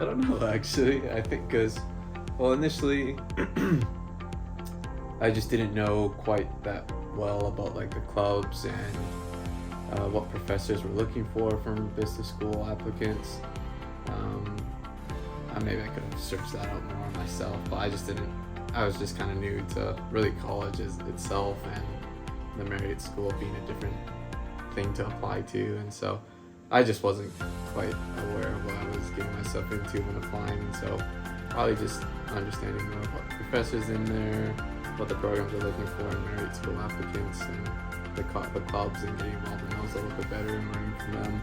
I don't know actually. I think because, well, initially I just didn't know quite that well about like the clubs and what professors were looking for from business school applicants. Maybe I could have searched that out more myself, but I just didn't. I was just kind of new to really college itself and the Marriott School being a different thing to apply to, and so I just wasn't quite aware of what I was getting myself into when applying, and so probably just understanding more about the professors in there, what the programs are looking for in Marriott School applicants, and the clubs, and getting involved in those a little bit better and learning from them.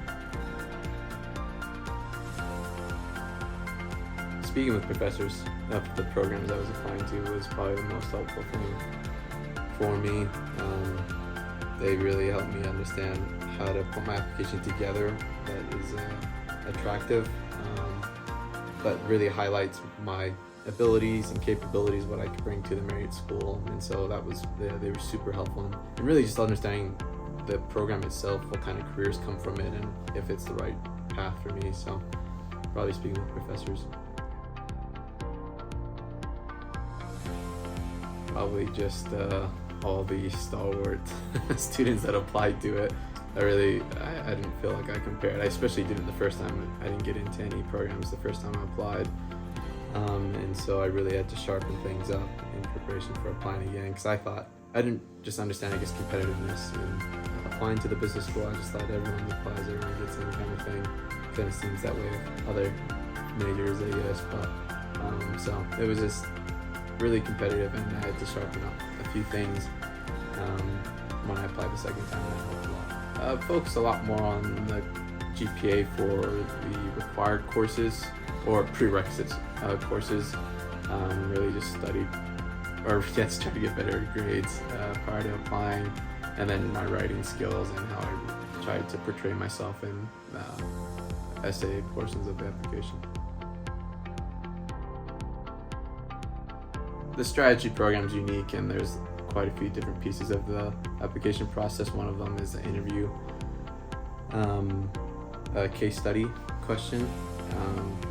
Speaking with professors of the programs I was applying to was probably the most helpful thing for me. They really helped me understand how to put my application together that is attractive, but really highlights my abilities and capabilities, what I could bring to the Marriott School. And so that was, they were super helpful, and really just understanding the program itself, what kind of careers come from it, and if it's the right path for me. So probably speaking with professors. Probably just all the stalwart students that applied to it. I didn't feel like I compared. I especially didn't the first time. I didn't get into any programs the first time I applied. And so I really had to sharpen things up in preparation for applying again, because I didn't just understand, I guess, competitiveness in applying to the business school. I just thought everyone applies, everyone gets any kind of thing. It kind of seems that way with other majors, I guess, but so it was just really competitive, and I had to sharpen up a few things when I applied the second time. That helped a lot. Focus a lot more on the GPA for the required courses or prerequisites courses. Really just studied, or just try to get better grades prior to applying, and then my writing skills and how I tried to portray myself in essay portions of the application. The strategy program is unique, and there's quite a few different pieces of the application process. One of them is an interview, a case study question,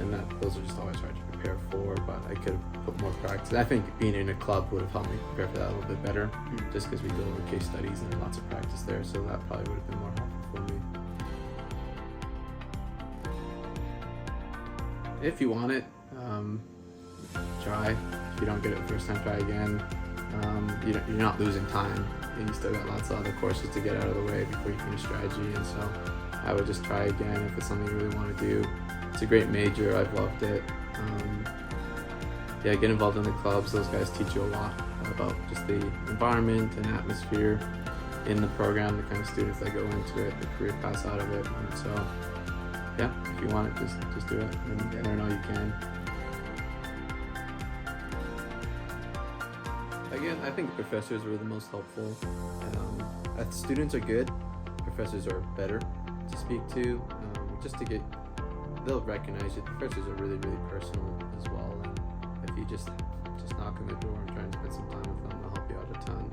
and those are just always hard to prepare for, but I could have put more practice. I think being in a club would have helped me prepare for that a little bit better, just because we go over case studies and lots of practice there, so that probably would have been more helpful for me. If you want it, try. If you don't get it the first time, try again. You're not losing time, and you still got lots of other courses to get out of the way before you finish strategy, and so I would just try again if it's something you really want to do. It's a great major. I've loved it. Get involved in the clubs. Those guys teach you a lot about just the environment and atmosphere in the program, the kind of students that go into it, the career paths out of it, and so if you want it, just do it and learn all you can. Again, I think professors were the most helpful. Students are good, professors are better to speak to, just to they'll recognize you. Professors are really, really personal as well, and if you just knock on the door and try and spend some time with them, they'll help you out a ton.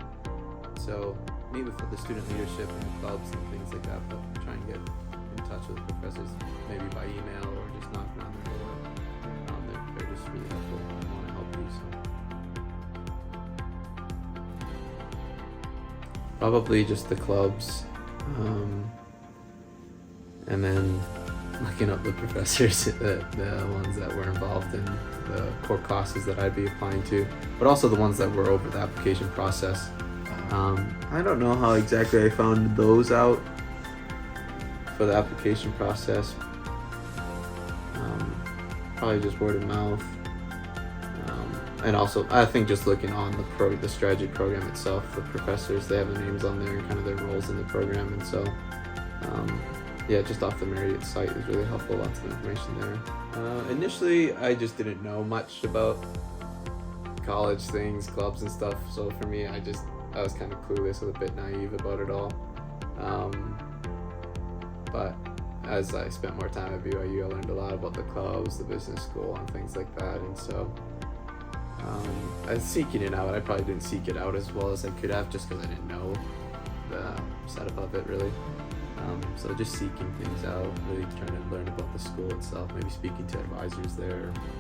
So meet with the student leadership and the clubs and things like that, but try and get in touch with the professors, maybe by email or just knocking on their door. They're just really helpful and want to help you. So. Probably just the clubs, and then looking up the professors, the ones that were involved in the core classes that I'd be applying to, but also the ones that were over the application process. I don't know how exactly I found those out for the application process. Probably just word of mouth. And also, I think just looking on the strategy program itself, the professors, they have their names on there and kind of their roles in the program, and so just off the Marriott site is really helpful. Lots of information there. Initially, I just didn't know much about college things, clubs and stuff. So for me, I was kind of clueless, a bit naive about it all. But as I spent more time at BYU, I learned a lot about the clubs, the business school, and things like that, and so. I was seeking it out. I probably didn't seek it out as well as I could have, just because I didn't know the setup of it really. So just seeking things out, really trying to learn about the school itself, maybe speaking to advisors there,